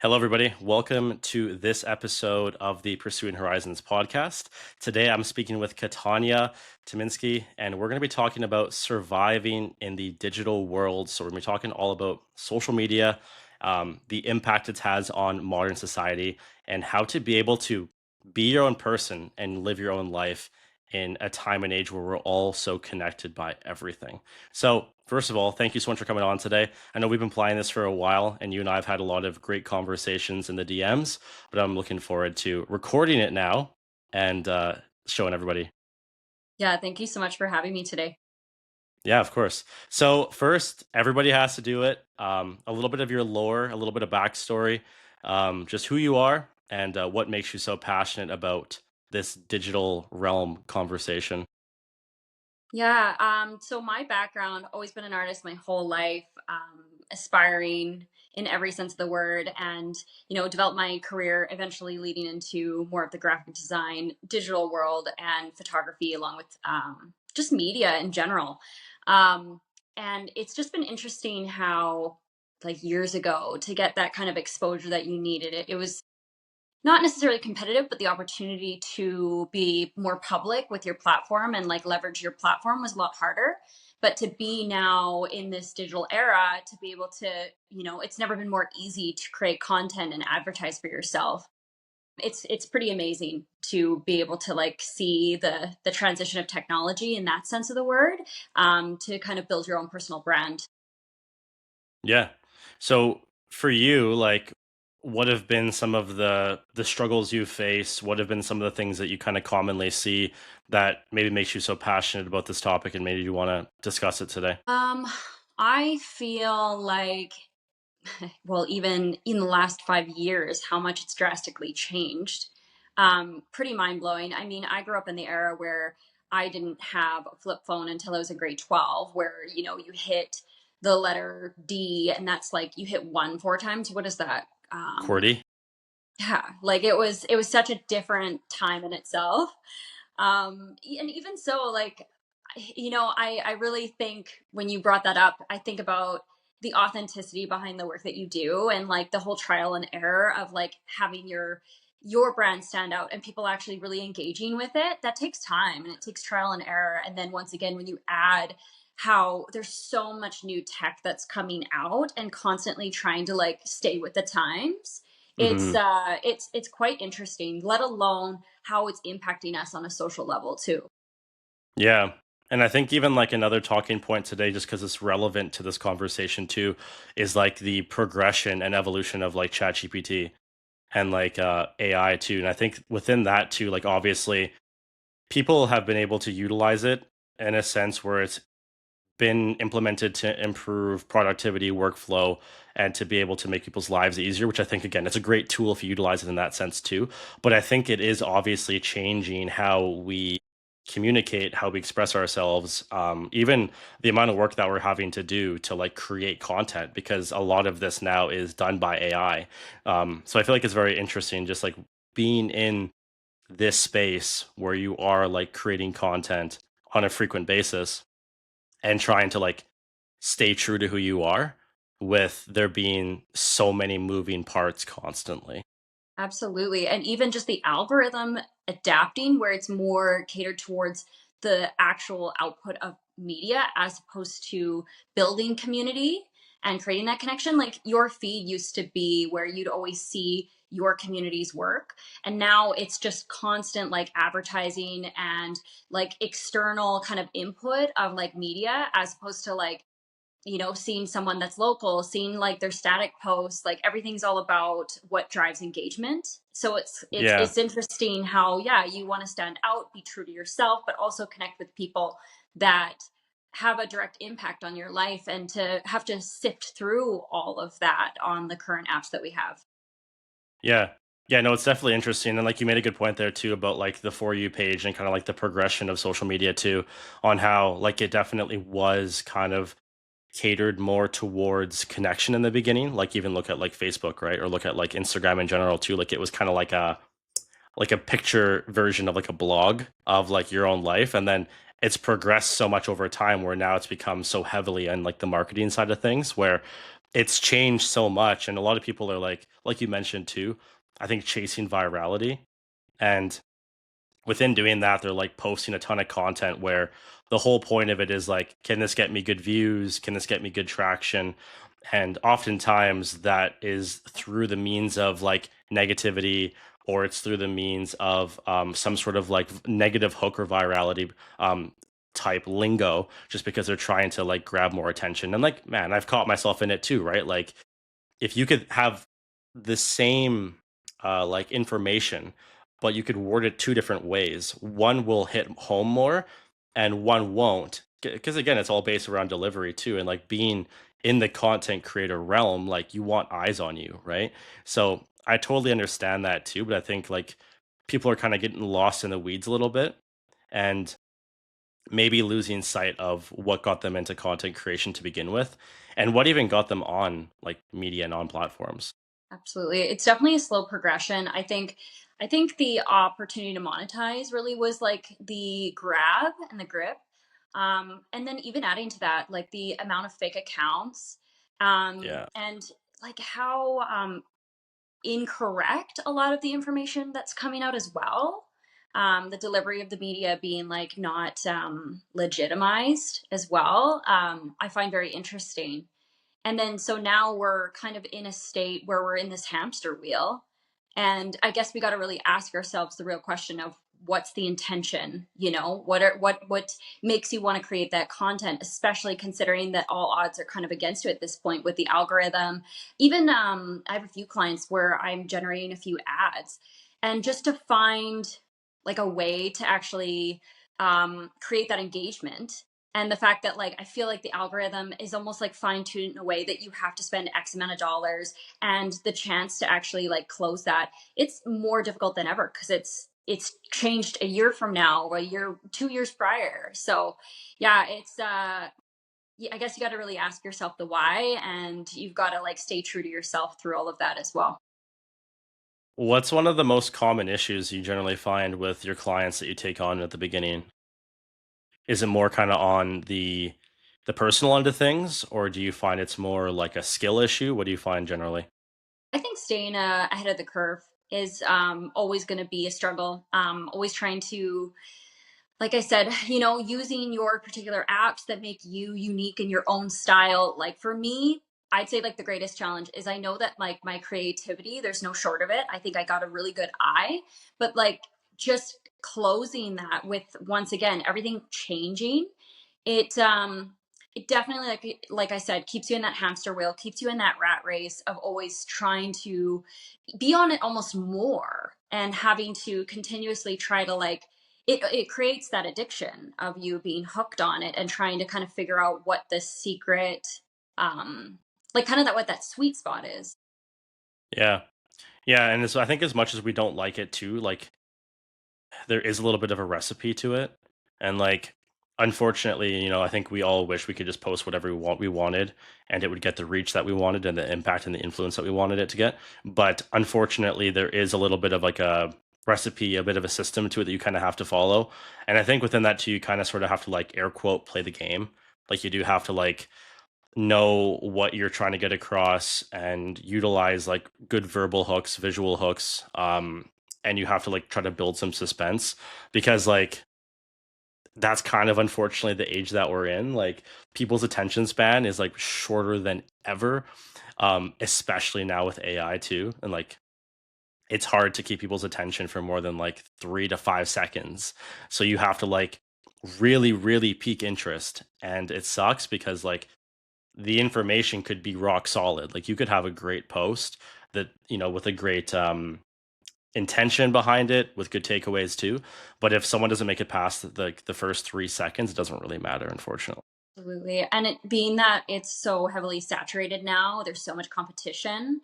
Hello, everybody. Welcome to this episode of the Pursuing Horizons podcast. Today, I'm speaking with Katanya Timinsky, and we're going to be talking about surviving in the digital world. So, we're going to be talking all about social media, the impact it has on modern society, and how to be able to be your own person and live your own life in a time and age where we're all so connected by everything. So, first of all, thank you so much for coming on today. I know we've been planning this for a while, and you and I have had a lot of great conversations in the DMs, but I'm looking forward to recording it now and showing everybody. Yeah, thank you so much for having me today. Yeah, of course. So, first, everybody has to do it. A little bit of your lore, a little bit of backstory, just who you are, and what makes you so passionate about this digital realm conversation. Yeah, so my background, always been an artist my whole life, aspiring in every sense of the word, and developed my career eventually leading into more of the graphic design, digital world, and photography, along with just media in general. Um, and it's just been interesting how, like years ago, to get that kind of exposure that you needed, it was not necessarily competitive, but the opportunity to be more public with your platform and like leverage your platform was a lot harder. But to be now in this digital era, to be able to, it's never been more easy to create content and advertise for yourself. It's pretty amazing to be able to like see the transition of technology in that sense of the word, to kind of build your own personal brand. Yeah. So for you, like, what have been some of the struggles you face? What have been some of the things that you kind of commonly see that maybe makes you so passionate about this topic and maybe you want to discuss it today? Um, I feel like well, even in the last 5 years, how much it's drastically changed. Pretty mind blowing. I mean, I grew up in the era where I didn't have a flip phone until I was in grade 12, where, you hit the letter D and that's like you hit one four times. What is that? Cordy? Yeah, like it was such a different time in itself. And even so, like, I really think when you brought that up, I think about the authenticity behind the work that you do and like the whole trial and error of like having your brand stand out and people actually really engaging with it. That takes time and it takes trial and error. And then once again, when you add how there's so much new tech that's coming out and constantly trying to like stay with the times, it's Hmm. it's quite interesting, let alone how it's impacting us on a social level too. Yeah. And I think even like another talking point today, just because it's relevant to this conversation too, is like the progression and evolution of like ChatGPT and like AI too. And I think within that too, like obviously people have been able to utilize it in a sense where it's been implemented to improve productivity, workflow, and to be able to make people's lives easier, which I think, again, it's a great tool if you utilize it in that sense too. But I think it is obviously changing how we communicate, how we express ourselves, even the amount of work that we're having to do to like create content, because a lot of this now is done by AI. So I feel like it's very interesting, just like being in this space where you are like creating content on a frequent basis and trying to like stay true to who you are with there being so many moving parts constantly. Absolutely. And even just the algorithm adapting where it's more catered towards the actual output of media as opposed to building community and creating that connection. Like your feed used to be where you'd always see your community's work. And now it's just constant like advertising and like external kind of input of like media as opposed to like seeing someone that's local, seeing like their static posts, like everything's all about what drives engagement. So it's Yeah. it's interesting how, yeah, you want to stand out, be true to yourself, but also connect with people that have a direct impact on your life and to have to sift through all of that on the current apps that we have. Yeah. Yeah, no, it's definitely interesting. And like you made a good point there too about like the For You page and kind of like the progression of social media too, on how like it definitely was kind of catered more towards connection in the beginning. Like even look at like Facebook, right? Or look at like Instagram in general too. Like it was kind of like a picture version of like a blog of like your own life, and then it's progressed so much over time where now it's become so heavily on like the marketing side of things where it's changed so much, and a lot of people are like you mentioned too, I think chasing virality, and within doing that, they're like posting a ton of content where the whole point of it is like, can this get me good views? Can this get me good traction? And oftentimes that is through the means of like negativity, or it's through the means of some sort of like negative hook or virality um, type lingo, just because they're trying to like grab more attention. And like, man, I've caught myself in it too, right? Like, if you could have the same like information, but you could word it two different ways, one will hit home more and one won't. Because again, it's all based around delivery too, and like being in the content creator realm, like you want eyes on you, right? So I totally understand that too, but I think like people are kind of getting lost in the weeds a little bit, and maybe losing sight of what got them into content creation to begin with, and what even got them on like media and on platforms. Absolutely. It's definitely a slow progression. I think the opportunity to monetize really was like the grab and the grip. And then even adding to that, like the amount of fake accounts, Yeah. and like how incorrect a lot of the information that's coming out as well. The delivery of the media being like not legitimized as well. I find very interesting. And then so now we're kind of in a state where we're in this hamster wheel. And I guess we got to really ask ourselves the real question of what's the intention, what makes you want to create that content, especially considering that all odds are kind of against you at this point with the algorithm. Even I have a few clients where I'm generating a few ads, and just to find like a way to actually create that engagement, and the fact that like I feel like the algorithm is almost like fine-tuned in a way that you have to spend x amount of dollars, and the chance to actually like close that, it's more difficult than ever because it's changed a year from now or a year 2 years prior. So yeah, it's yeah, I guess you got to really ask yourself the why, and you've got to like stay true to yourself through all of that as well. What's one of the most common issues you generally find with your clients that you take on at the beginning? Is it more kind of on the personal end of things, or do you find it's more like a skill issue? What do you find generally? I think staying ahead of the curve is always going to be a struggle. Always trying to, like I said, using your particular apps that make you unique in your own style. Like for me, I'd say like the greatest challenge is I know that like my creativity, there's no short of it. I think I got a really good eye, but like just closing that with, once again, everything changing, it definitely, like I said, keeps you in that hamster wheel, keeps you in that rat race of always trying to be on it almost more, and having to continuously try to like, it creates that addiction of you being hooked on it and trying to kind of figure out what the secret, like kind of that, what that sweet spot is. Yeah. Yeah, and so I think as much as we don't like it too, like there is a little bit of a recipe to it. And like unfortunately, I think we all wish we could just post whatever we wanted, and it would get the reach that we wanted and the impact and the influence that we wanted it to get. But unfortunately, there is a little bit of like a recipe, a bit of a system to it that you kind of have to follow. And I think within that too, you kind of sort of have to like air quote play the game. Like you do have to like know what you're trying to get across and utilize like good verbal hooks, visual hooks, and you have to like try to build some suspense, because like that's kind of unfortunately the age that we're in. Like people's attention span is like shorter than ever, especially now with AI too, and like it's hard to keep people's attention for more than like 3 to 5 seconds. So you have to like really pique interest, and it sucks because like the information could be rock solid. Like you could have a great post that, with a great intention behind it with good takeaways too. But if someone doesn't make it past the first 3 seconds, it doesn't really matter, unfortunately. Absolutely. And it being that it's so heavily saturated now, there's so much competition.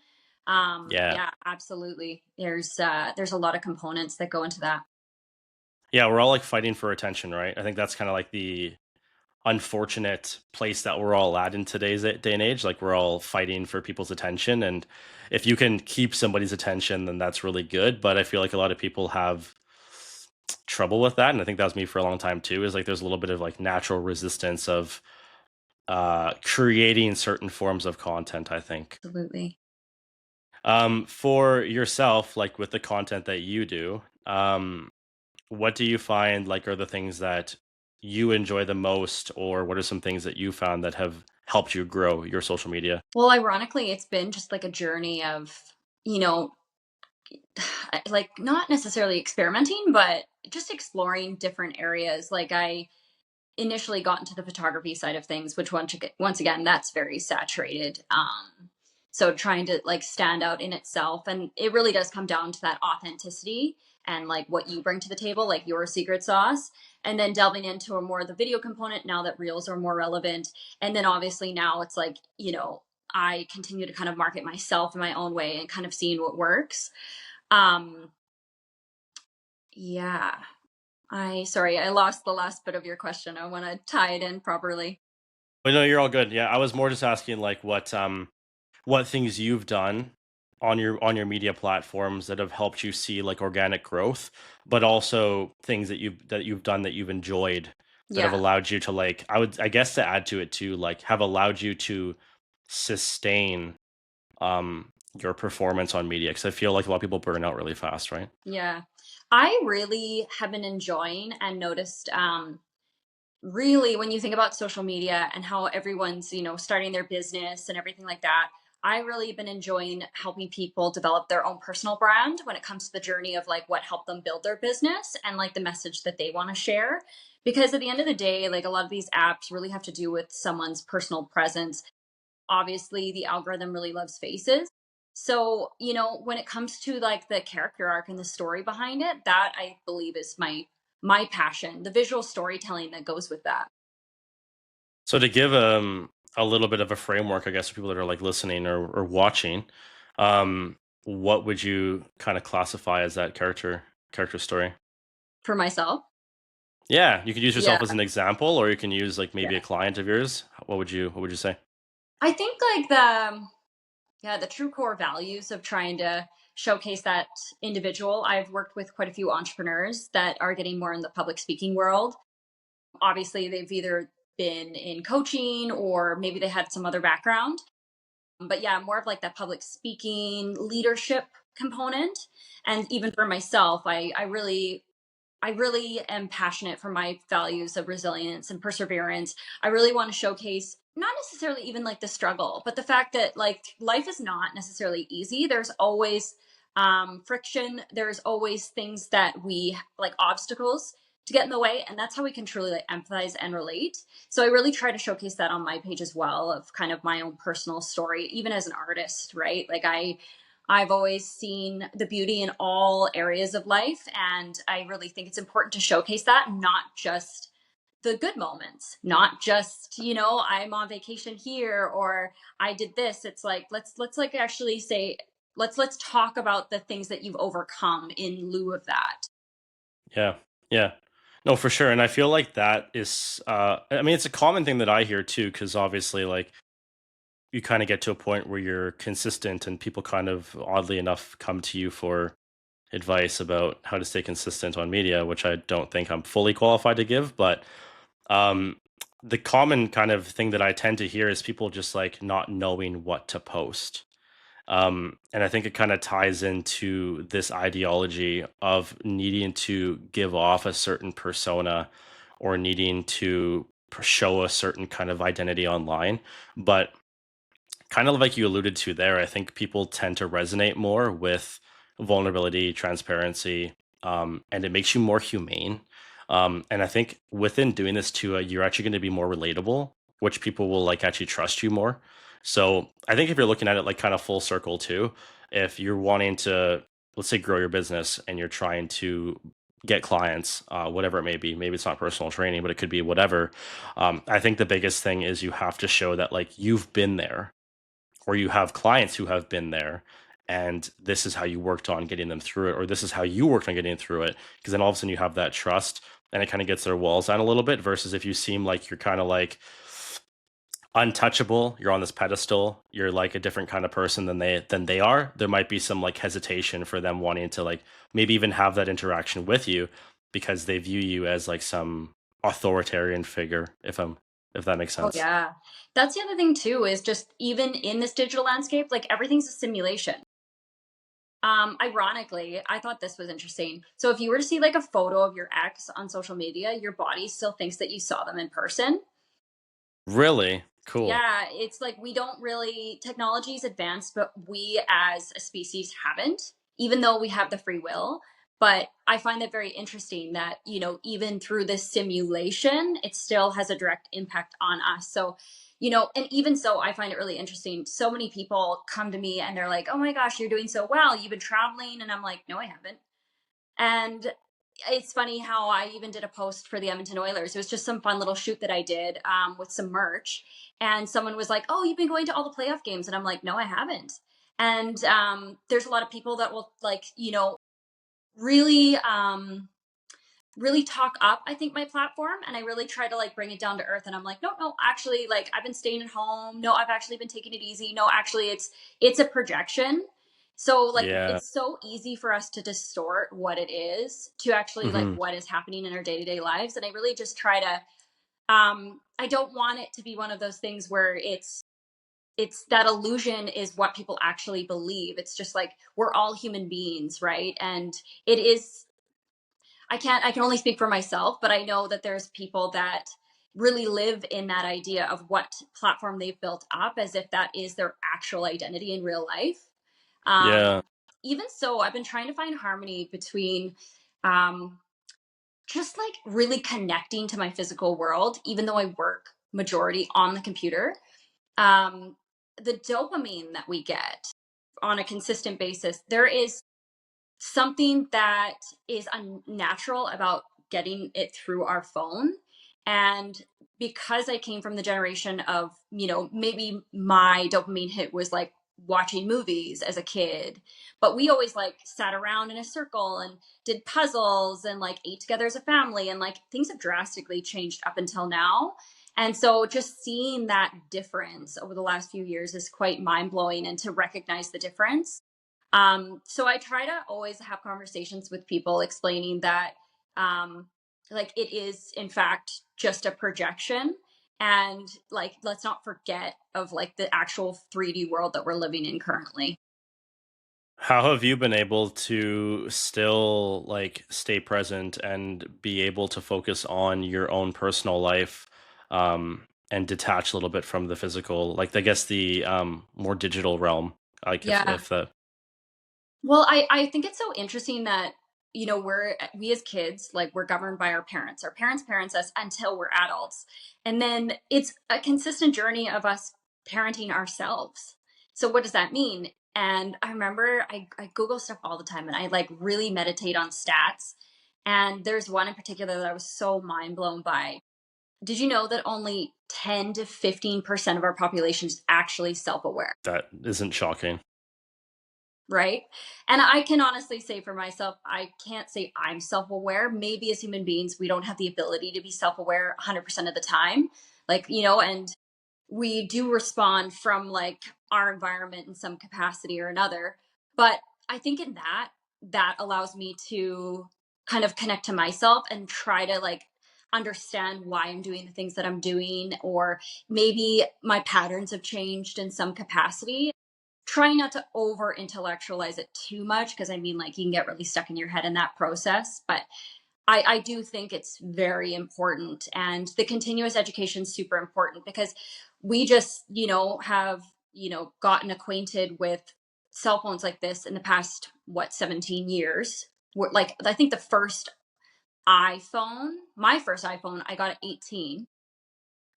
Yeah. Yeah, absolutely. There's a lot of components that go into that. Yeah, we're all like fighting for attention, right? I think that's kind of like the unfortunate place that we're all at in today's day and age. Like we're all fighting for people's attention, and if you can keep somebody's attention, then that's really good. But I feel like a lot of people have trouble with that, and I think that was me for a long time too. Is like there's a little bit of like natural resistance of creating certain forms of content, I think. Absolutely. For yourself, like with the content that you do, what do you find like are the things that you enjoy the most, or what are some things that you found that have helped you grow your social media? Well, ironically, it's been just like a journey of, you know, like not necessarily experimenting, but just exploring different areas. Like I initially got into the photography side of things, which once again, that's very saturated. So trying to like stand out in itself, and it really does come down to that authenticity and like what you bring to the table, like your secret sauce. And then delving into a more of the video component now that reels are more relevant. And then obviously now it's like, I continue to kind of market myself in my own way and kind of seeing what works. Um, yeah. I lost the last bit of your question. I want to tie it in properly. But no, you're all good. Yeah, I was more just asking like what things you've done on your media platforms that have helped you see like organic growth, but also things that you've done that you've enjoyed that have Yeah. allowed you to like I guess to add to it too, like have allowed you to sustain your performance on media, because I feel like a lot of people burn out really fast, right? Yeah. I really have been enjoying and noticed really when you think about social media and how everyone's, starting their business and everything like that. I really been enjoying helping people develop their own personal brand when it comes to the journey of like what helped them build their business and like the message that they want to share. Because at the end of the day, like a lot of these apps really have to do with someone's personal presence. Obviously the algorithm really loves faces. So, when it comes to like the character arc and the story behind it, that I believe is my passion, the visual storytelling that goes with that. So to give a little bit of a framework, I guess, for people that are like listening or watching, what would you kind of classify as that character story? For myself. Yeah, you could use Yeah, yourself as an example, or you can use like maybe a yeah. client of yours. What would you say? I think like the true core values of trying to showcase that individual. I've worked with quite a few entrepreneurs that are getting more in the public speaking world. Obviously, they've either been in coaching or maybe they had some other background. But yeah, more of like that public speaking leadership component. And even for myself, I really am passionate for my values of resilience and perseverance. I really want to showcase not necessarily even like the struggle, but the fact that like life is not necessarily easy. There's always friction. There's always things that we like obstacles to get in the way, and that's how we can truly like empathize and relate. So I really try to showcase that on my page as well, of kind of my own personal story, even as an artist, right? Like I've always seen the beauty in all areas of life. And I really think it's important to showcase that, not just the good moments, not just, I'm on vacation here or I did this. It's like, let's like actually say, let's talk about the things that you've overcome in lieu of that. Yeah, yeah, no, for sure. And I feel like that is, I mean, it's a common thing that I hear too, because obviously, like you kind of get to a point where you're consistent, and people kind of oddly enough come to you for advice about how to stay consistent on media, which I don't think I'm fully qualified to give. But um, the common kind of thing that I tend to hear is people just like not knowing what to post. And I think it kind of ties into this ideology of needing to give off a certain persona or needing to show a certain kind of identity online. But kind of like you alluded to there, I think people tend to resonate more with vulnerability, transparency, and it makes you more humane. And I think within doing this too, you're actually going to be more relatable, which people will like actually trust you more. So I think if you're looking at it like kind of full circle too, if you're wanting to, let's say, grow your business and you're trying to get clients, whatever it may be, maybe it's not personal training, but it could be whatever. I think the biggest thing is you have to show that like you've been there, or you have clients who have been there, and this is how you worked on getting them through it, or this is how you worked on getting through it, because then all of a sudden you have that trust, and it kind of gets their walls down a little bit, versus if you seem like you're kind of like untouchable, you're on this pedestal, you're like a different kind of person than they are, there might be some like hesitation for them wanting to like maybe even have that interaction with you, because they view you as like some authoritarian figure, if I'm if that makes Oh sense. yeah. That's the other thing too, is just even in this digital landscape, like everything's a simulation. Ironically, I thought this was interesting. So if you were to see like a photo of your ex on social media, your body still thinks that you saw them in person. Really cool. Yeah, it's like we don't really, technology's advanced, but we as a species haven't, even though we have the free will. But I find that very interesting that, even through this simulation, it still has a direct impact on us. So, and even so, I find it really interesting. So many people come to me and they're like, oh my gosh, you're doing so well. You've been traveling. And I'm like, no, I haven't. And it's funny how I even did a post for the Edmonton Oilers. It was just some fun little shoot that I did with some merch. And someone was like, oh, you've been going to all the playoff games. And I'm like, no, I haven't. And there's a lot of people that will, like, really really talk up, I think, my platform, and I really try to like bring it down to earth. And I'm like, no, no, actually, like I've been staying at home. No, I've actually been taking it easy. No, actually, it's a projection. So like Yeah. it's so easy for us to distort what it is to actually like Hmm. what is happening in our day-to-day lives. And I really just try to I don't want it to be one of those things where it's that illusion is what people actually believe. It's just like we're all human beings, right? And it is, I can only speak for myself, but I know that there's people that really live in that idea of what platform they've built up as if that is their actual identity in real life. Um, Yeah. Even so, I've been trying to find harmony between um, just like really connecting to my physical world, even though I work majority on the computer. Um, the dopamine that we get on a consistent basis, there is something that is unnatural about getting it through our phone. And because I came from the generation of, maybe my dopamine hit was like watching movies as a kid, but we always like sat around in a circle and did puzzles and like ate together as a family. And like things have drastically changed up until now. And so just seeing that difference over the last few years is quite mind blowing, and to recognize the difference. So I try to always have conversations with people explaining that, um, like, it is in fact just a projection, and like let's not forget of like the actual 3D world that we're living in currently. How have you been able to still like stay present and be able to focus on your own personal life, and detach a little bit from the physical, like I guess the more digital realm? Like Yeah. if the Well, I think it's so interesting that, we as kids, like we're governed by our parents. Our parents parents us until we're adults. And then it's a consistent journey of us parenting ourselves. So what does that mean? And I remember I Google stuff all the time, and I like really meditate on stats. And there's one in particular that I was so mind blown by. Did you know that only 10 to 15% of our population is actually self aware? that isn't shocking. Right? And I can honestly say for myself, I can't say I'm self aware. Maybe as human beings, we don't have the ability to be self aware 100% of the time. Like, and we do respond from like our environment in some capacity or another. But I think in that allows me to kind of connect to myself and try to like understand why I'm doing the things that I'm doing, or maybe my patterns have changed in some capacity. Trying not to over intellectualize it too much, because I mean, like, you can get really stuck in your head in that process. But I do think it's very important. And the continuous education is super important, because we just, have, gotten acquainted with cell phones like this in the past, what, 17 years. Like, I think the first my first iPhone, I got at 18.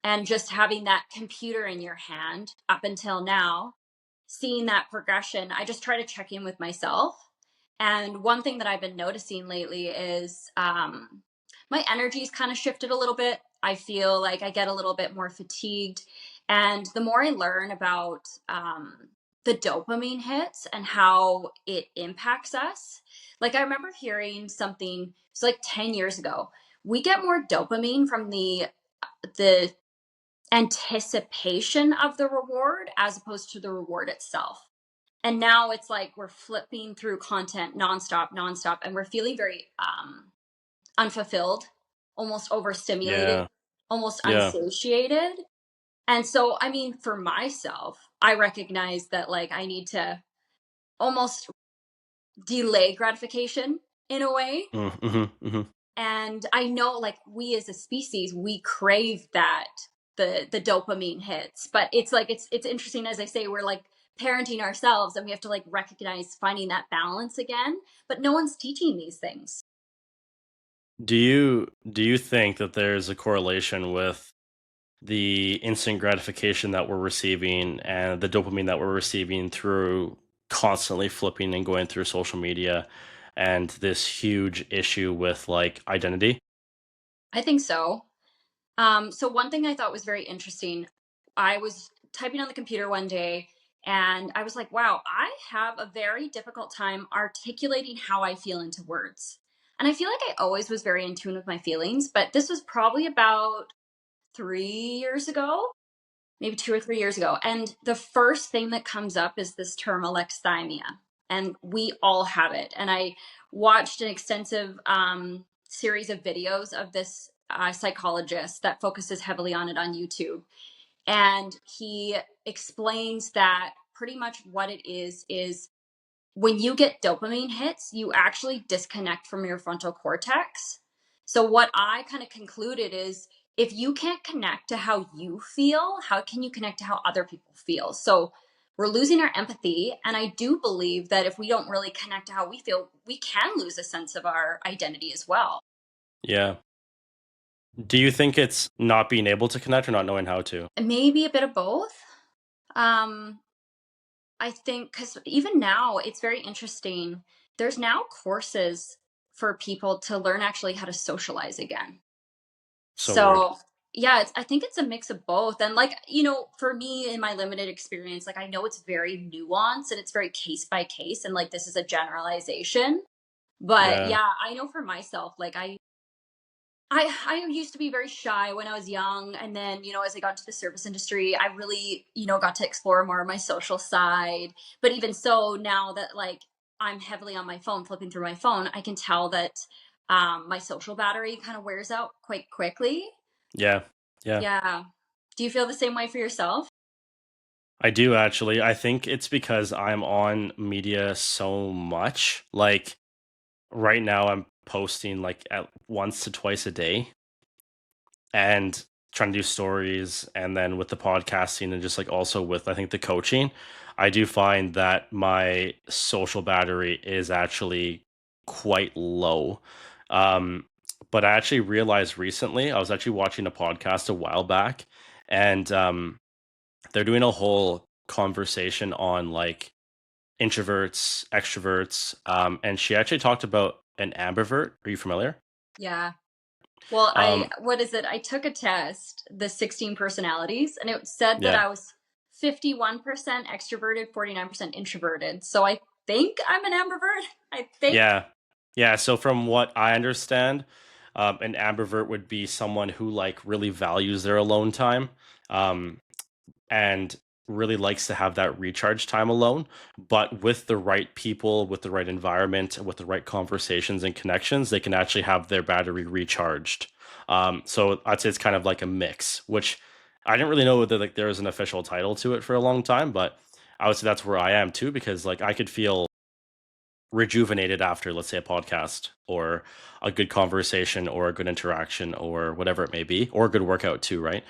And just having that computer in your hand up until now, seeing that progression, I just try to check in with myself. And one thing that I've been noticing lately is my energy's kind of shifted a little bit. I feel like I get a little bit more fatigued. And the more I learn about the dopamine hits and how it impacts us, like I remember hearing something, it's like 10 years ago. We get more dopamine from the anticipation of the reward as opposed to the reward itself. And now it's like we're flipping through content nonstop, nonstop, and we're feeling very unfulfilled, almost overstimulated, Yeah. almost Yeah. unsatiated. And so, I mean, for myself, I recognize that like I need to almost delay gratification in a way. Mhm. And I know like we as a species, we crave that the dopamine hits. But it's like it's interesting as I say, we're like parenting ourselves and we have to like recognize finding that balance again. But no one's teaching these things. Do you think that there's a correlation with the instant gratification that we're receiving and the dopamine that we're receiving through constantly flipping and going through social media and this huge issue with like identity? I think so. So one thing I thought was very interesting, I was typing on the computer one day and I was like, wow, I have a very difficult time articulating how I feel into words. And I feel like I always was very in tune with my feelings, but this was probably about 3 years ago, maybe 2 or 3 years ago. And the first thing that comes up is this term alexithymia. And we all have it. And I watched an extensive series of videos of this psychologist that focuses heavily on it on YouTube. And he explains that pretty much what it is when you get dopamine hits, you actually disconnect from your frontal cortex. So, what I kind of concluded is if you can't connect to how you feel, how can you connect to how other people feel? So, we're losing our empathy. And I do believe that if we don't really connect to how we feel, we can lose a sense of our identity as well. Yeah. Do you think it's not being able to connect or not knowing how to? And maybe a bit of both. Um, I think because even now it's very interesting. There's now courses for people to learn actually how to socialize again. So weird. So yeah, I think it's a mix of both. And like, for me in my limited experience, like I know it's very nuanced and it's very case by case and like this is a generalization. But Yeah. yeah, I know for myself, like I used to be very shy when I was young, and then as I got into the service industry, I really got to explore more of my social side. But even so, now that like I'm heavily on my phone, flipping through my phone, I can tell that my social battery kind of wears out quite quickly. Yeah. Yeah. Yeah. Do you feel the same way for yourself? I do actually. I think it's because I'm on media so much. Like right now I'm posting like at once to twice a day and trying to do stories, and then with the podcasting and just like also with I think the coaching, I do find that my social battery is actually quite low. Um but I actually realized recently I was actually watching a podcast a while back, and they're doing a whole conversation on like introverts, extroverts, and she actually talked about an ambivert. Are you familiar? Yeah. Well, Um, what is it? I took a test, the 16 personalities, and it said that yeah, I was 51% extroverted, 49% introverted. So I think I'm an ambivert. I think. yeah, yeah. So from what I understand, an ambivert would be someone who like really values their alone time. Um, and really likes to have that recharge time alone. But with the right people, with the right environment, and with the right conversations and connections, they can actually have their battery recharged. So I'd say it's kind of like a mix, which I didn't really know whether like there was an official title to it for a long time, but I would say that's where I am too, because like I could feel rejuvenated after, let's say, a podcast or a good conversation or a good interaction or whatever it may be, or a good workout too, right?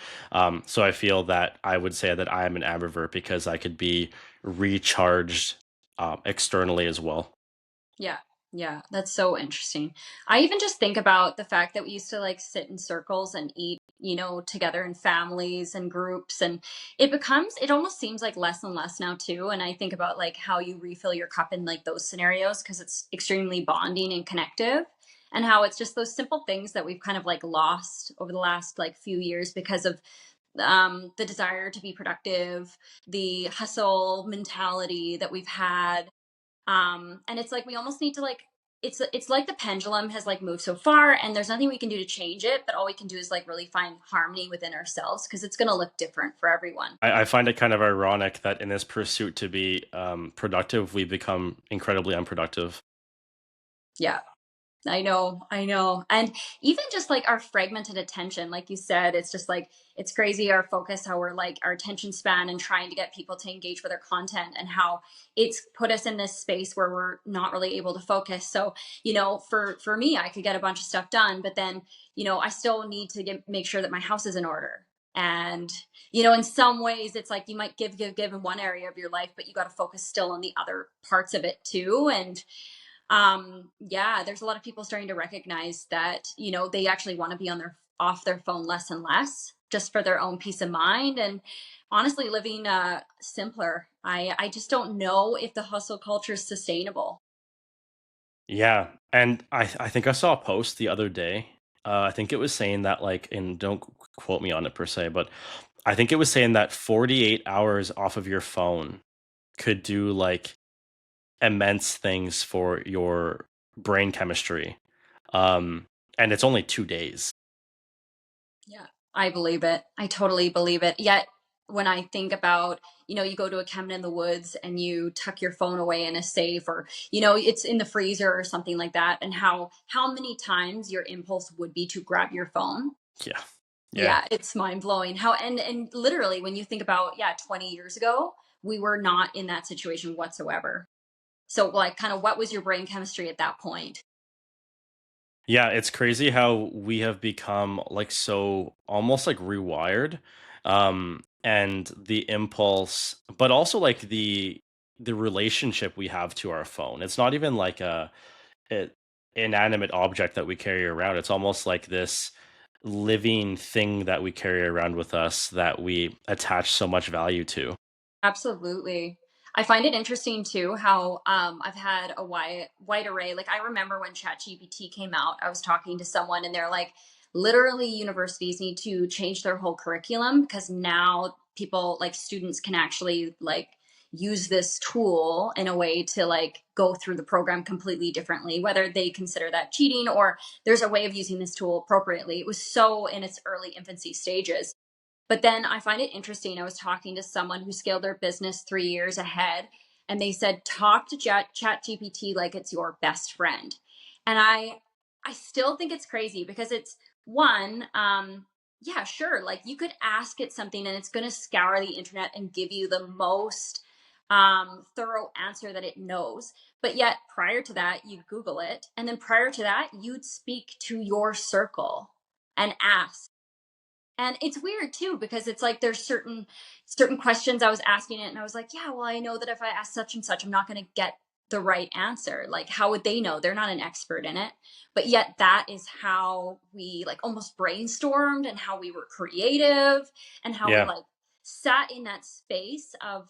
So I feel that I would say that I am an ambivert because I could be recharged externally as well. Yeah. Yeah, that's so interesting. I even just think about the fact that we used to like sit in circles and eat, together in families and groups, and it almost seems like less and less now too. And I think about like how you refill your cup in like those scenarios because it's extremely bonding and connective, and how it's just those simple things that we've kind of like lost over the last like few years because of the desire to be productive, the hustle mentality that we've had. And it's like we almost need to like it's like the pendulum has like moved so far and there's nothing we can do to change it, but all we can do is like really find harmony within ourselves because it's going to look different for everyone. I find it kind of ironic that in this pursuit to be productive, we become incredibly unproductive. Yeah. I know, I know. And even just like our fragmented attention, like you said, it's just like, it's crazy our focus, how we're like our attention span and trying to get people to engage with our content, and how it's put us in this space where we're not really able to focus. So, for me, I could get a bunch of stuff done, but then, I still need to make sure that my house is in order. And, in some ways, it's like you might give in one area of your life, but you got to focus still on the other parts of it too. And yeah, there's a lot of people starting to recognize that, they actually want to be on their off their phone less and less, just for their own peace of mind, and honestly living simpler. I just don't know if the hustle culture is sustainable. Yeah, and I think I saw a post the other day. I think it was saying that like, and don't quote me on it per se, but I think it was saying that 48 hours off of your phone could do like immense things for your brain chemistry. Um, and it's only 2 days. Yeah, I believe it. I totally believe it. Yet when I think about, you go to a cabin in the woods and you tuck your phone away in a safe, or, it's in the freezer or something like that, and how many times your impulse would be to grab your phone. Yeah, yeah, Yeah, it's mind blowing how, and literally when you think about, yeah, 20 years ago, we were not in that situation whatsoever. So like kind of what was your brain chemistry at that point? yeah. It's crazy how we have become like so almost like rewired, and the impulse, but also like the relationship we have to our phone. It's not even like it inanimate object that we carry around. It's almost like this living thing that we carry around with us that we attach so much value to. Absolutely. I find it interesting too how I've had a wide array. Like I remember when ChatGPT came out, I was talking to someone and they're like, literally, universities need to change their whole curriculum because now people, like students, can actually like use this tool in a way to like go through the program completely differently, whether they consider that cheating or there's a way of using this tool appropriately. It was so in its early infancy stages. But then I find it interesting. I was talking to someone who scaled their business 3 years ahead, and they said, talk to Chat GPT like it's your best friend. And I still think it's crazy because it's one, yeah, sure. Like you could ask it something and it's going to scour the internet and give you the most thorough answer that it knows. But yet, prior to that, you'd Google it. And then prior to that, you'd speak to your circle and ask. And it's weird too because it's like there's certain questions I was asking it and I was like, yeah, well, I know that if I ask such and such, I'm not going to get the right answer. Like how would they know? They're not an expert in it. But yet that is how we like almost brainstormed, and how we were creative, and how we Yeah. like sat in that space of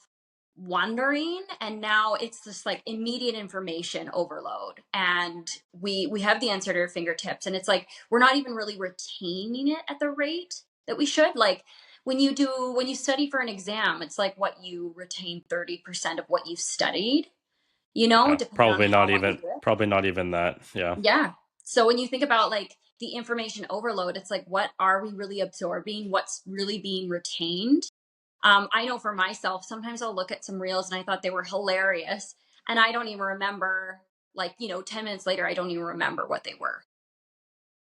wondering. And now it's just like immediate information overload, and we have the answer at our fingertips, and it's like we're not even really retaining it at the rate that we should. Like when you study for an exam, it's like what you retain 30% of what you studied, Yeah, depending on how well you do it. probably not even that. Yeah. Yeah. So when you think about like the information overload, it's like what are we really absorbing? What's really being retained? I know for myself, sometimes I'll look at some reels and I thought they were hilarious, and I don't even remember, like, 10 minutes later, I don't even remember what they were.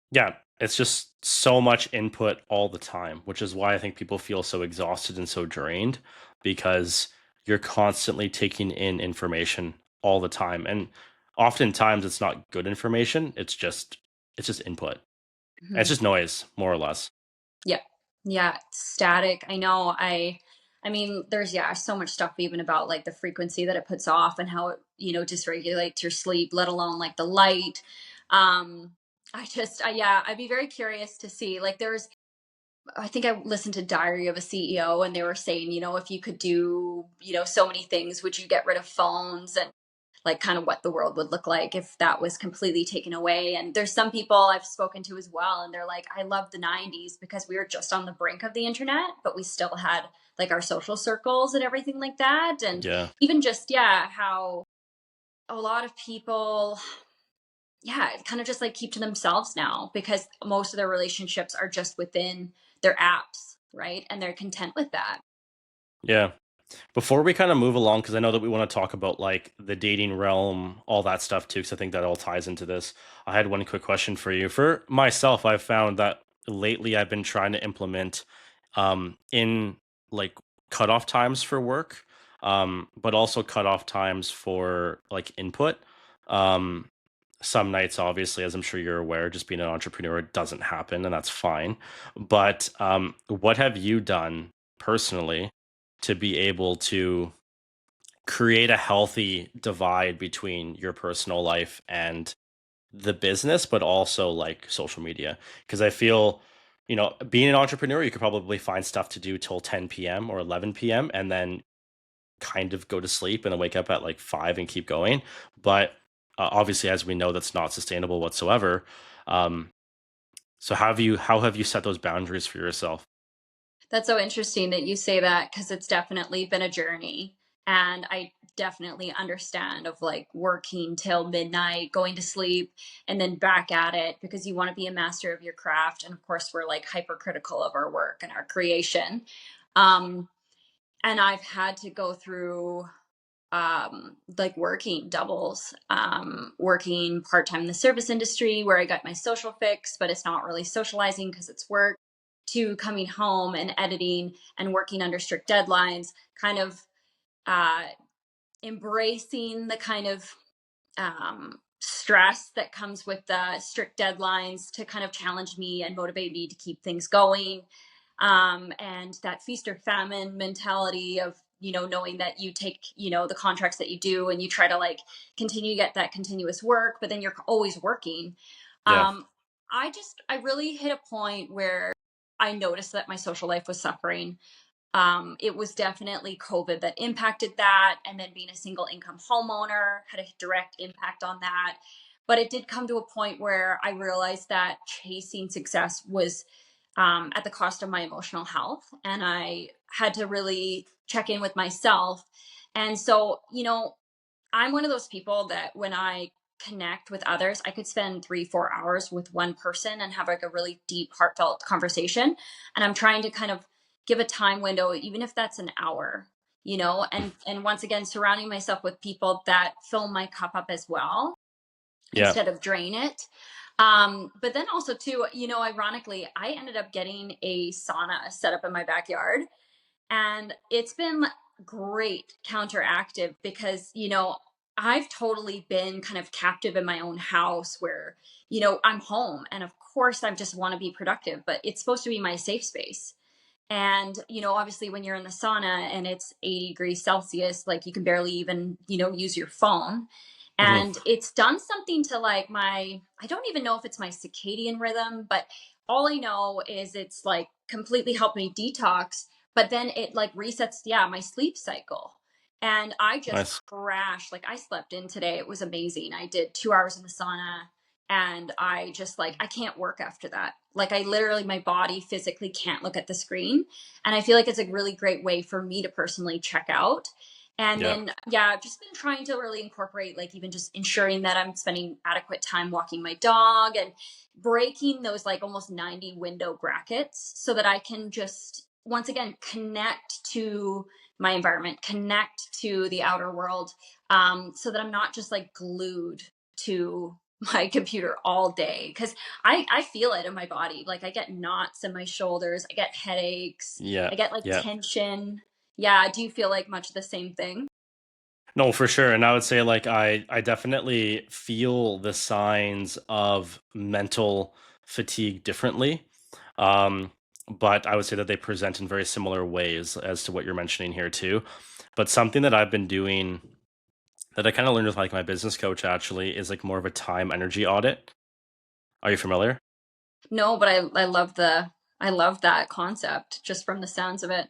Yeah, it's just so much input all the time, which is why I think people feel so exhausted and so drained because you're constantly taking in information all the time. And oftentimes it's not good information. It's just input. And it's Mhm. just noise, more or less. Yeah. Yeah, static. I know. I mean, there's yeah, so much stuff even about like the frequency that it puts off and how it, dysregulates your sleep, let alone like the light. Yeah, I'd be very curious to see. Like I think I listened to Diary of a CEO, and they were saying, if you could do, so many things, would you get rid of phones, and like kind of what the world would look like if that was completely taken away. And there's some people I've spoken to as well, and they're like, I love the 90s because we were just on the brink of the internet, but we still had like our social circles and everything like that. And Yeah. even just, yeah, how a lot of people, yeah, kind of just like keep to themselves now because most of their relationships are just within their apps, right? And they're content with that. Yeah. Before we kind of move along, because I know that we want to talk about like the dating realm, all that stuff too, because I think that all ties into this. I had one quick question for you. For myself, I've found that lately I've been trying to implement in like cutoff times for work, but also cutoff times for like input. Um, some nights, obviously, as I'm sure you're aware, just being an entrepreneur, it doesn't happen, and that's fine. But what have you done personally to be able to create a healthy divide between your personal life and the business, but also like social media? Because I feel, being an entrepreneur, you could probably find stuff to do till 10 p.m. or 11 p.m. and then kind of go to sleep and then wake up at like 5 and keep going. But obviously, as we know, that's not sustainable whatsoever. Um, so how have you set those boundaries for yourself? That's so interesting that you say that because it's definitely been a journey. And I definitely understand of like working till midnight, going to sleep, and then back at it because you want to be a master of your craft. And of course, we're like hypercritical of our work and our creation. Um, and I've had to go through like working doubles, working part-time in the service industry where I got my social fix, but it's not really socializing because it's work, to coming home and editing and working under strict deadlines, kind of uh, embracing the kind of stress that comes with the strict deadlines to kind of challenge me and motivate me to keep things going. And that feast or famine mentality of, knowing that you take, the contracts that you do and you try to like continue to get that continuous work, but then you're always working. Yeah, Um, I really hit a point where I noticed that my social life was suffering. It was definitely COVID that impacted that. And then being a single income homeowner had a direct impact on that. But it did come to a point where I realized that chasing success was at the cost of my emotional health. And I had to really check in with myself. And so, I'm one of those people that when I connect with others, I could spend 3, 4 hours with one person and have like a really deep, heartfelt conversation. And I'm trying to kind of give a time window, even if that's an hour, and once again, surrounding myself with people that fill my cup up as well yeah, instead of drain it. But then also too, ironically, I ended up getting a sauna set up in my backyard, and it's been great counteractive because, I've totally been kind of captive in my own house where, I'm home and of course I just want to be productive, but it's supposed to be my safe space. And, obviously when you're in the sauna and it's 80 degrees Celsius, like you can barely even, use your phone. mhm, And it's done something to like I don't even know if it's my circadian rhythm, but all I know is it's like completely helped me detox. But then it like resets, yeah, my sleep cycle. And I just nice. crashed. Like I slept in today. It was amazing. I did 2 hours in the sauna and I just like I can't work after that. Like I literally my body physically can't look at the screen, and I feel like it's a really great way for me to personally check out. And Yeah, then yeah, I've just been trying to really incorporate like even just ensuring that I'm spending adequate time walking my dog and breaking those like almost 90 window brackets so that I can just once again connect to my environment, connect to the outer world, so that I'm not just like glued to my computer all day because I feel it in my body. Like I get knots in my shoulders, I get headaches, yeah, I get like yeah. tension. Yeah, do you feel like much the same thing? No, for sure. And I would say like I definitely feel the signs of mental fatigue differently. Um, but I would say that they present in very similar ways as to what you're mentioning here too. But something that I've been doing that I kind of learned with like my business coach actually is like more of a time energy audit. Are you familiar? No, but I love that concept just from the sounds of it.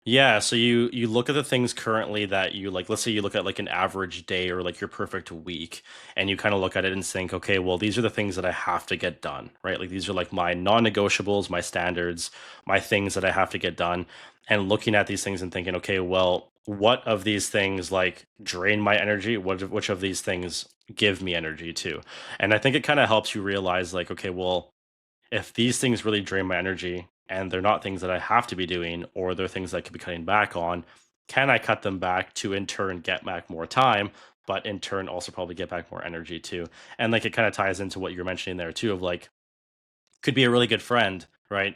Yeah, so you look at the things currently that you like. Let's say you look at like an average day or like your perfect week, and you kind of look at it and think, okay, well, these are the things that I have to get done, right? Like these are like my non-negotiables, my standards, my things that I have to get done. And looking at these things and thinking, okay, well, what of these things like drain my energy? Which of these things give me energy too? And I think it kind of helps you realize, like, okay, well, if these things really drain my energy and they're not things that I have to be doing or they're things that I could be cutting back on, can I cut them back to in turn get back more time, but in turn also probably get back more energy too? And like it kind of ties into what you're mentioning there too of like could be a really good friend, right?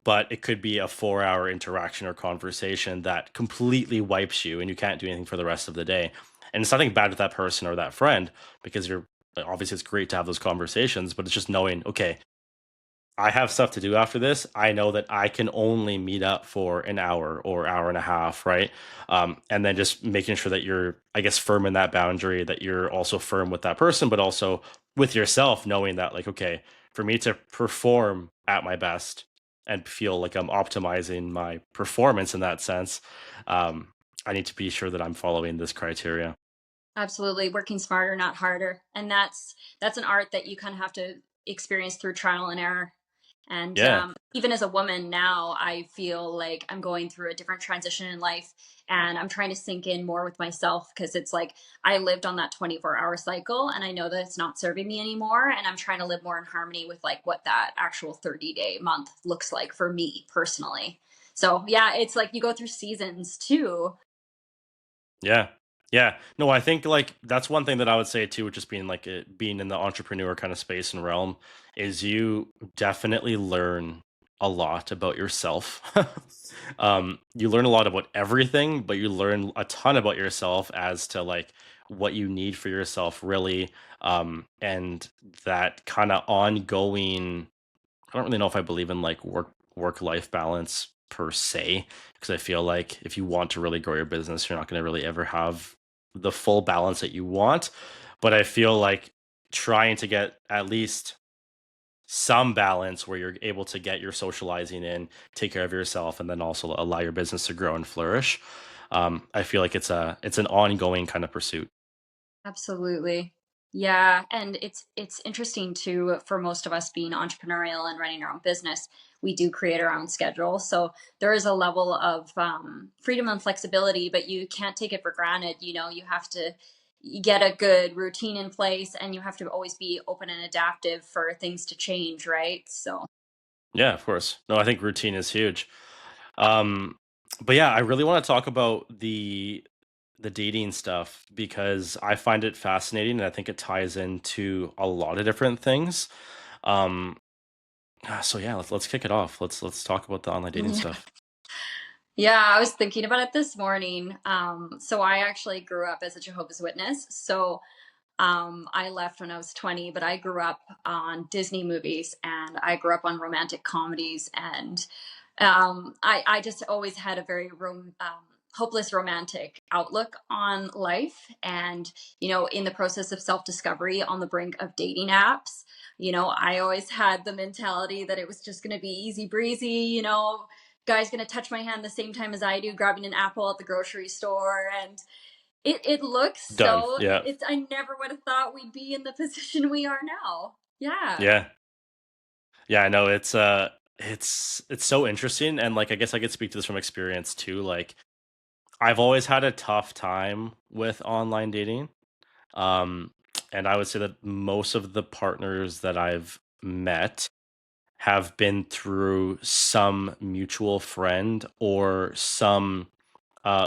But it could be a 4 hour interaction or conversation that completely wipes you and you can't do anything for the rest of the day. And it's nothing bad with that person or that friend because you're obviously it's great to have those conversations, but it's just knowing, okay, I have stuff to do after this. I know that I can only meet up for an hour or hour and a half, right? And then just making sure that you're, I guess, firm in that boundary, that you're also firm with that person, but also with yourself, knowing that, like, okay, for me to perform at my best and feel like I'm optimizing my performance in that sense, um, I need to be sure that I'm following this criteria. Absolutely, working smarter, not harder, and that's an art that you kind of have to experience through trial and error. And Yeah. even as a woman now, I feel like I'm going through a different transition in life, and I'm trying to sink in more with myself because it's like I lived on that 24-hour cycle, and I know that it's not serving me anymore, and I'm trying to live more in harmony with like what that actual 30-day month looks like for me personally. So yeah, it's like you go through seasons too. Yeah. Yeah. No, I think like that's one thing that I would say too, with just being like being in the entrepreneur kind of space and realm, is you definitely learn a lot about yourself. You learn a lot about everything, but you learn a ton about yourself as to like what you need for yourself, really. And that kind of ongoing, I don't really know if I believe in like work life balance per se, because I feel like if you want to really grow your business, you're not going to really ever have the full balance that you want. But I feel like trying to get at least some balance where you're able to get your socializing in, take care of yourself, and then also allow your business to grow and flourish. I feel like it's an ongoing kind of pursuit. Absolutely. Yeah, and it's interesting too for most of us being entrepreneurial and running our own business, we do create our own schedule. So there is a level of freedom and flexibility, but you can't take it for granted. You know, you have to get a good routine in place, and you have to always be open and adaptive for things to change, right? So Yeah, of course. No, I think routine is huge. Um, but yeah, I really want to talk about the dating stuff because I find it fascinating and I think it ties into a lot of different things. Um, so yeah, let's kick it off. Let's talk about the online dating stuff. yeah, I was thinking about it this morning. So I actually grew up as a Jehovah's Witness. So I left when I was 20, but I grew up on Disney movies and I grew up on romantic comedies. And I just always had a very hopeless romantic outlook on life. And, you know, in the process of self discovery on the brink of dating apps, you know, I always had the mentality that it was just going to be easy breezy, you know, guy's going to touch my hand the same time as I do, grabbing an apple at the grocery store. And it looks Done. so Yeah. it's I never would have thought we'd be in the position we are now. Yeah. Yeah. Yeah, I know it's so interesting and like I guess I could speak to this from experience too. Like I've always had a tough time with online dating. Um and I would say that most of the partners that I've met have been through some mutual friend or some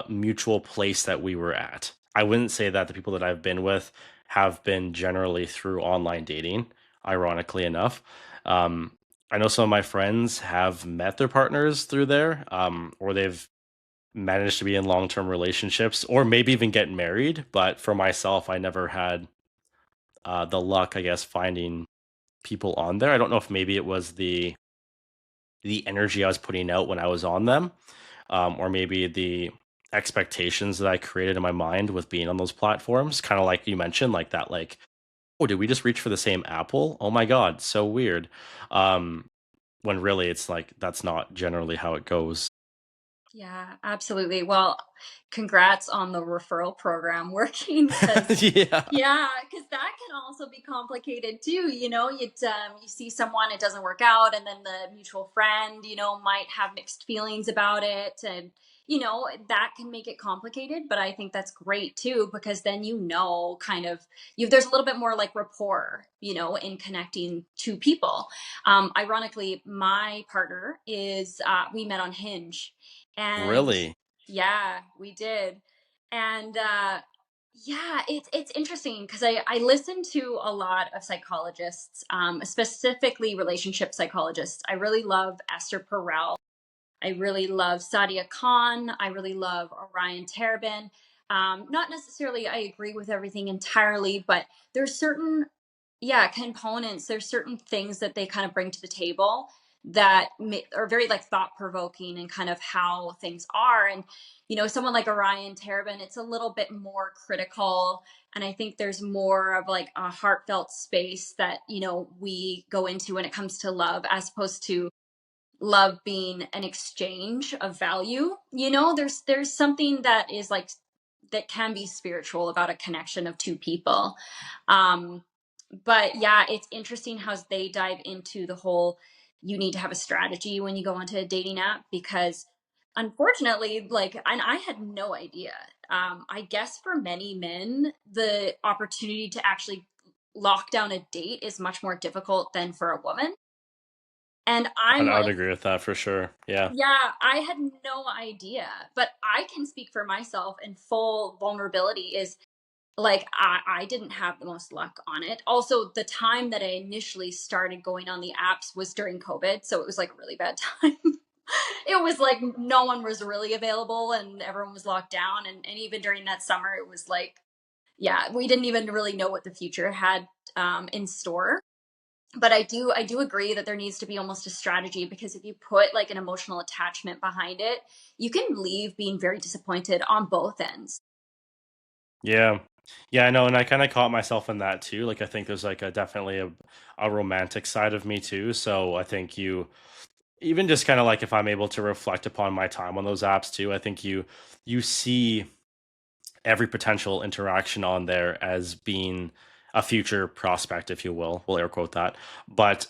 mutual place that we were at. I wouldn't say that the people that I've been with have been generally through online dating, ironically enough. Um, I know some of my friends have met their partners through there, or they've managed to be in long term relationships, or maybe even get married. But for myself, I never had the luck, I guess, finding people on there. I don't know if maybe it was the energy I was putting out when I was on them, or maybe the expectations that I created in my mind with being on those platforms. Kind of like you mentioned, like that, like, oh, did we just reach for the same apple? Oh my god, so weird. Um, when really it's like that's not generally how it goes. Yeah, absolutely. Well, congrats on the referral program working because Yeah, yeah, because that can also be complicated too. You know, you see someone, it doesn't work out, and then the mutual friend, you know, might have mixed feelings about it, and you know that can make it complicated. But I think that's great too because then you know, kind of, you there's a little bit more like rapport, you know, in connecting two people. Ironically, my partner is we met on Hinge, and really. Yeah, we did. And yeah, it's interesting because I listen to a lot of psychologists, specifically relationship psychologists. I really love Esther Perel. I really love Sadia Khan. I really love Orion Terabin. Not necessarily I agree with everything entirely, but there's certain, yeah, components. There's certain things that they kind of bring to the table that are very like thought provoking and kind of how things are. And someone like Orion Terabin, it's a little bit more critical, and I think there's more of like a heartfelt space that we go into when it comes to love, as opposed to love being an exchange of value. There's something that is like that can be spiritual about a connection of two people. um but yeah, it's interesting how they dive into the whole, you need to have a strategy when you go onto a dating app, because unfortunately, like, and I had no idea. I guess for many men the opportunity to actually lock down a date is much more difficult than for a woman. And I'm And I would like, agree with that for sure. Yeah. yeah, I had no idea, but I can speak for myself in full vulnerability. Is like, I didn't have the most luck on it. Also, the time that I initially started going on the apps was during COVID, so it was like a really bad time. It was like no one was really available and everyone was locked down, and even during that summer, it was like, yeah, we didn't even really know what the future had in store. But I do agree that there needs to be almost a strategy, because if you put like an emotional attachment behind it, you can leave being very disappointed on both ends. Yeah. Yeah, I know, and I kind of caught myself in that too. Like I think there's like a definitely a romantic side of me too. So I think you even just kind of like if I'm able to reflect upon my time on those apps too, I think you see every potential interaction on there as being a future prospect, if you will. We'll air quote that. But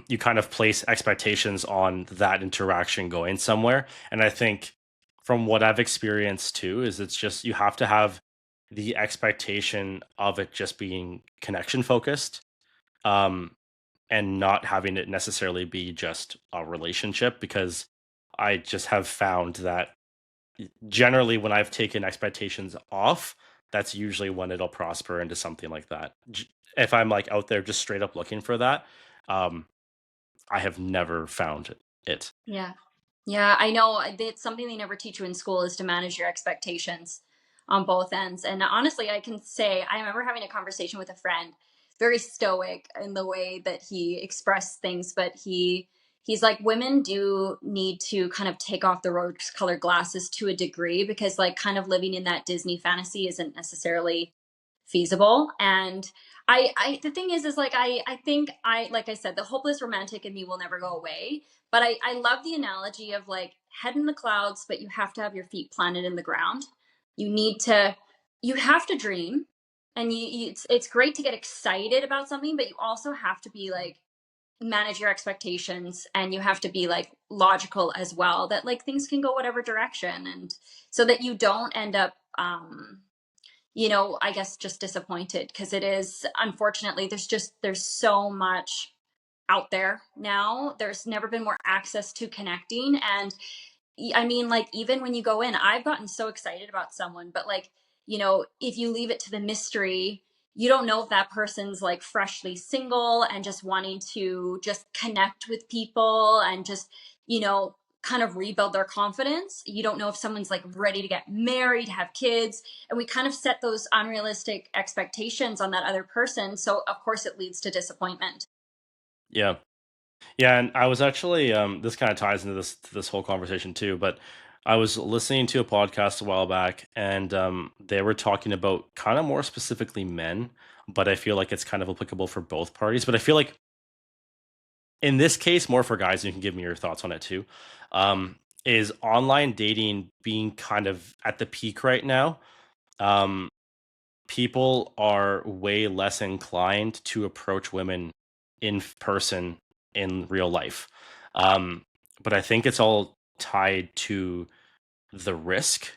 you kind of place expectations on that interaction going somewhere. And I think from what I've experienced too, is it's just you have to have the expectation of it just being connection focused. Um, and not having it necessarily be just a relationship, because I just have found that generally when I've taken expectations off, that's usually when it'll prosper into something like that. If I'm like out there just straight up looking for that, um, I have never found it. Yeah. Yeah, I know. It's something they never teach you in school, is to manage your expectations on both ends. And honestly, I can say I remember having a conversation with a friend, very stoic in the way that he expressed things, but he's like, women do need to kind of take off the rose colored glasses to a degree, because like kind of living in that Disney fantasy isn't necessarily feasible. And I the thing is like, I think, I like I said, the hopeless romantic in me will never go away, but I love the analogy of like head in the clouds, but you have to have your feet planted in the ground. You need to, you have to dream, and it's great to get excited about something, but you also have to be like, manage your expectations, and you have to be like logical as well, that like things can go whatever direction, and so that you don't end up I guess just disappointed, because it is, unfortunately, there's so much out there now. There's never been more access to connecting. And I mean, like, even when you go in, I've gotten so excited about someone, but like, if you leave it to the mystery, you don't know if that person's like freshly single and just wanting to just connect with people and just, you know, kind of rebuild their confidence. You don't know if someone's like ready to get married, have kids. And we kind of set those unrealistic expectations on that other person. So, of course, it leads to disappointment. Yeah. Yeah, and I was actually this kind of ties into this whole conversation too, but I was listening to a podcast a while back, and they were talking about kind of more specifically men, but I feel like it's kind of applicable for both parties. But I feel like in this case, more for guys, and you can give me your thoughts on it too. Is online dating being kind of at the peak right now? Um, People are way less inclined to approach women in person in real life. Um, but I think it's all tied to the risk.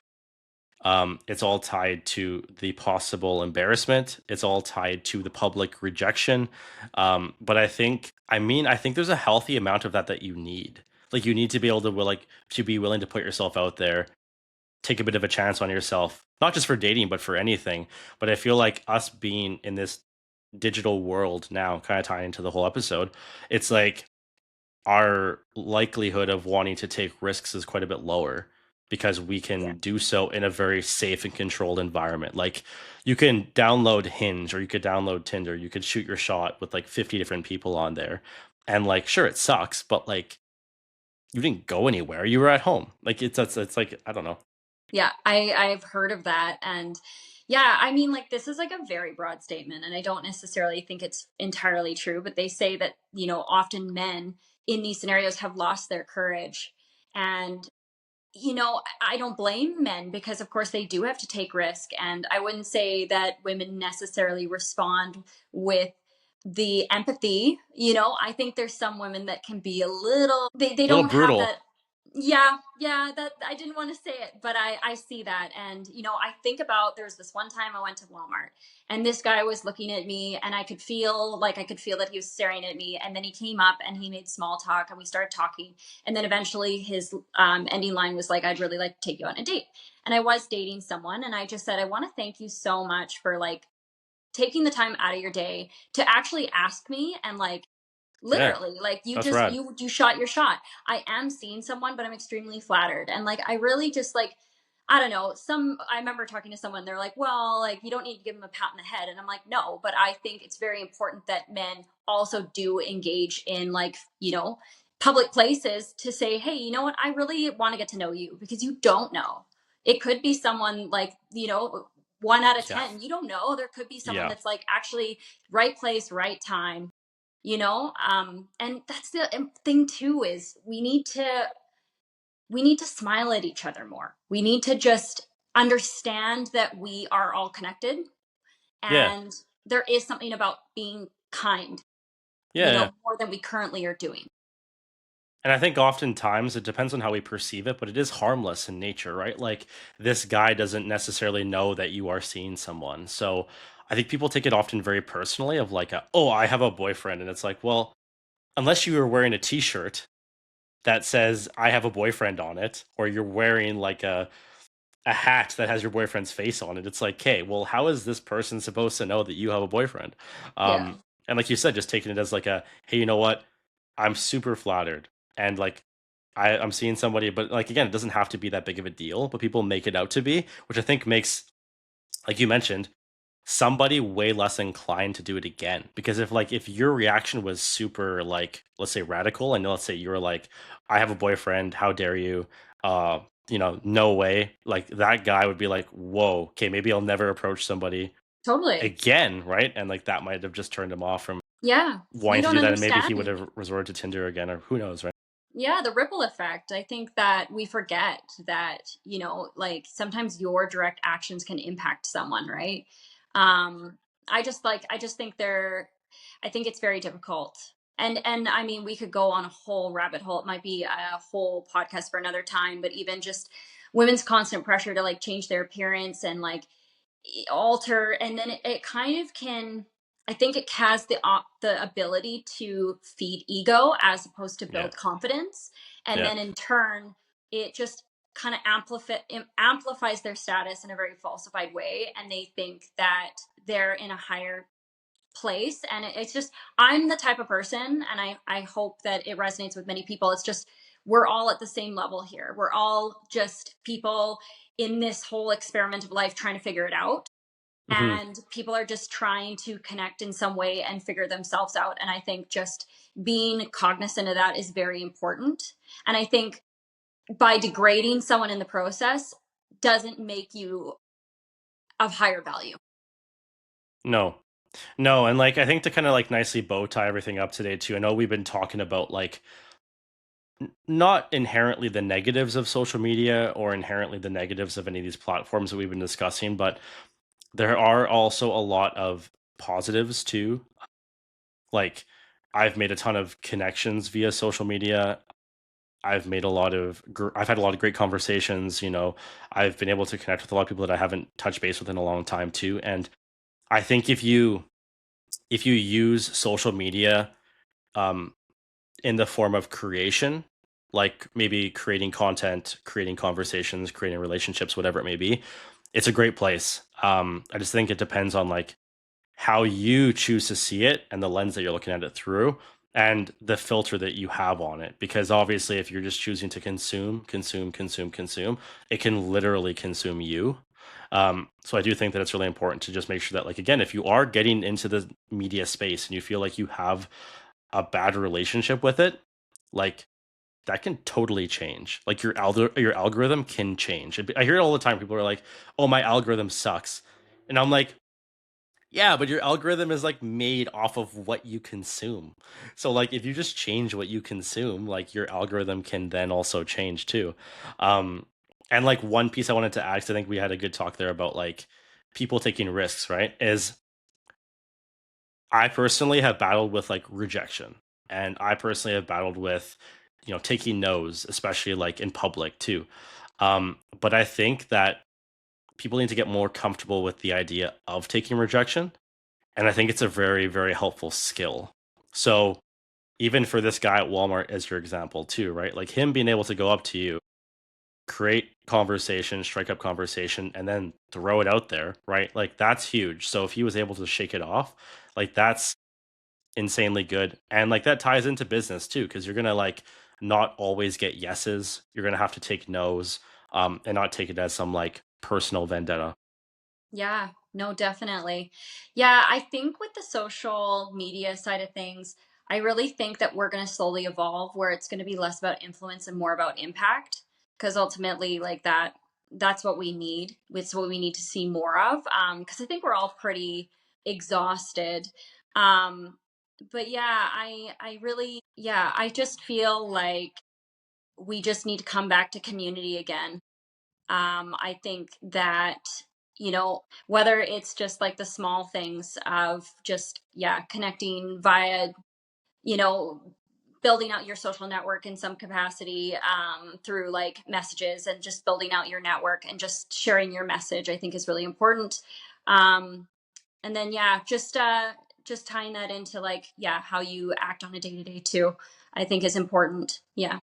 It's all tied to the possible embarrassment. It's all tied to the public rejection. But I think there's a healthy amount of that that you need. Like you need to be able to like to be willing to put yourself out there, take a bit of a chance on yourself, not just for dating, but for anything. But I feel like us being in this digital world now, kind of tying into the whole episode, it's like our likelihood of wanting to take risks is quite a bit lower because we Yeah. can do so in a very safe and controlled environment. Like you can download Hinge or you could download Tinder, you could shoot your shot with like 50 different people on there. And like sure it sucks, but like you didn't go anywhere. You were at home. Like it's like I don't know. Yeah, I've heard of that. And yeah, I mean, like, this is like a very broad statement, and I don't necessarily think it's entirely true, but they say that, often men in these scenarios have lost their courage. And I don't blame men, because of course they do have to take risk, and I wouldn't say that women necessarily respond with the empathy. I think there's some women that can be a little, they A little don't have brutal. that. Yeah, yeah, that I didn't want to say it, but I see that. And I think about, there's this one time I went to Walmart, and this guy was looking at me, and I could feel that he was staring at me, and then he came up and he made small talk, and we started talking, and then eventually his ending line was like, "I'd really like to take you on a date." And I was dating someone, and I just said, "I want to thank you so much for, like, taking the time out of your day to actually ask me, and, like, Yeah, literally, like, you that's just rad. you shot your shot. I am seeing someone, but I'm extremely flattered." And, like, I really just, like, I don't know, I remember talking to someone, they're like, "Well, like, you don't need to give them a pat on the head." And I'm like, "No, but I think it's very important that men also do engage in, like, public places, to say, 'Hey, you know what? I really want to get to know you,' because you don't know. It could be someone, like, 1 out of Yeah. 10. You don't know. There could be someone Yeah. that's, like, actually right place, right time. And that's the thing too, is we need to smile at each other more. We need to just understand that we are all connected, Yeah. and there is something about being kind, Yeah. Yeah. more than we currently are doing. And I think oftentimes it depends on how we perceive it, but it is harmless in nature, right? Like this guy doesn't necessarily know that you are seeing someone. So I think people take it often very personally of like, oh, I have a boyfriend. And it's like, well, unless you are wearing a t shirt that says I have a boyfriend on it, or you're wearing like a hat that has your boyfriend's face on it, it's like, okay, well, how is this person supposed to know that you have a boyfriend? Yeah, And like you said, just taking it as like a, hey, you know what? I'm super flattered. And like I'm seeing somebody, but like again, it doesn't have to be that big of a deal, but people make it out to be, which I think makes, like you mentioned, somebody way less inclined to do it again. Because if your reaction was super like, let's say radical, and let's say you were like, I have a boyfriend, how dare you? Uh, no way. Like that guy would be like, whoa, okay, maybe I'll never approach somebody totally. again, right? And like that might have just turned him off from Yeah, you wanting to don't do that, and maybe he understand. would have resorted to Tinder again, or who knows, right? Yeah, the ripple effect. I think that we forget that, like, sometimes your direct actions can impact someone, right? Um, I just think I think it's very difficult. And I mean, we could go on a whole rabbit hole. It might be a whole podcast for another time, but even just women's constant pressure to, like, change their appearance and, like, alter, and then it kind of can, I think it has the ability to feed ego as opposed to Yeah, build confidence. And yeah. then in turn, it just kind of amplifies their status in a very falsified way, and they think that they're in a higher place. And it's just, I'm the type of person, and I hope that it resonates with many people. It's just, we're all at the same level here. We're all just people in this whole experiment of life, trying to figure it out, Hmm. and people are just trying to connect in some way and figure themselves out. And I think just being cognizant of that is very important. And I think by degrading someone in the process doesn't make you of higher value. No, no, and like I think to kind of like nicely bow tie everything up today too. I know we've been talking about like not inherently the negatives of social media or inherently the negatives of any of these platforms that we've been discussing, but there are also a lot of positives too. Like I've made a ton of connections via social media. I've had a lot of great conversations, I've been able to connect with a lot of people that I haven't touched base with in a long time too. And I think if you use social media um in the form of creation, like maybe creating content, creating conversations, creating relationships, whatever it may be, it's a great place. I just think it depends on like how you choose to see it and the lens that you're looking at it through and the filter that you have on it. Because obviously, if you're just choosing to consume, it can literally consume you. So I do think that it's really important to just make sure that, like, again, if you are getting into the media space and you feel like you have a bad relationship with it, like that can totally change. Like your algorithm can change. I hear it all the time. People are like, "Oh, my algorithm sucks," and I'm like, yeah, but your algorithm is like made off of what you consume. So like if you just change what you consume, like your algorithm can then also change too. Um and like one piece I wanted to add, 'cause I think we had a good talk there about like people taking risks, right? Is I personally have battled with like rejection. And I personally have battled with, taking no's, especially like in public too. But I think that people need to get more comfortable with the idea of taking rejection, and I think it's a very, very helpful skill. So even for this guy at Walmart as your example too, right? Like him being able to go up to you, create conversation, strike up conversation, and then throw it out there, right? Like that's huge. So if he was able to shake it off, like that's insanely good. And like that ties into business too, because you're gonna like not always get yeses. You're gonna have to take no's, and not take it as some like personal vendetta. Yeah, no, definitely. Yeah, I think with the social media side of things, I really think that we're going to slowly evolve where it's going to be less about influence and more about impact, because ultimately like that's what we need. It's what we need to see more of, because I think we're all pretty exhausted. Um but yeah, I really, yeah, I just feel like we just need to come back to community again. I think that, whether it's just like the small things of just, yeah, connecting via, you know, building out your social network in some capacity, through like messages and just building out your network and just sharing your message, I think is really important. Um, and then, yeah, just tying that into like, yeah, how you act on a day to day too, I think is important. Yeah.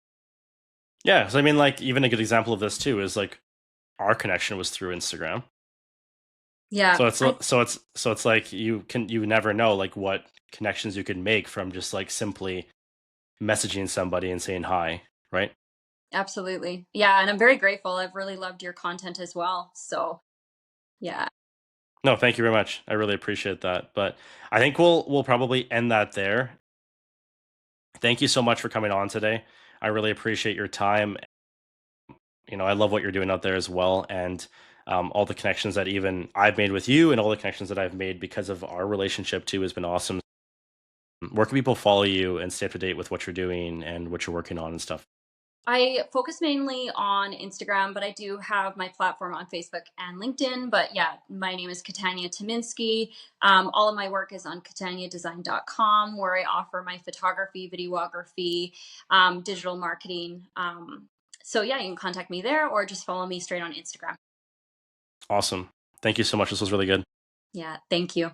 Yeah. So I mean, like even a good example of this too is like our connection was through Instagram. Yeah. So it's like you never know like what connections you can make from just like simply messaging somebody and saying hi, right? Absolutely. Yeah, and I'm very grateful. I've really loved your content as well. So, yeah. No, thank you very much. I really appreciate that. But I think we'll probably end that there. Thank you so much for coming on today. I really appreciate your time. I love what you're doing out there as well, and all the connections that even I've made with you, and all the connections that I've made because of our relationship too, has been awesome. Where can people follow you and stay up to date with what you're doing and what you're working on and stuff? I focus mainly on Instagram, but I do have my platform on Facebook and LinkedIn. But yeah, my name is Katanya Timinsky. All of my work is on katanyadesign.com, where I offer my photography, videography, digital marketing. So yeah, you can contact me there or just follow me straight on Instagram. Awesome. Thank you so much. This was really good. Yeah, thank you.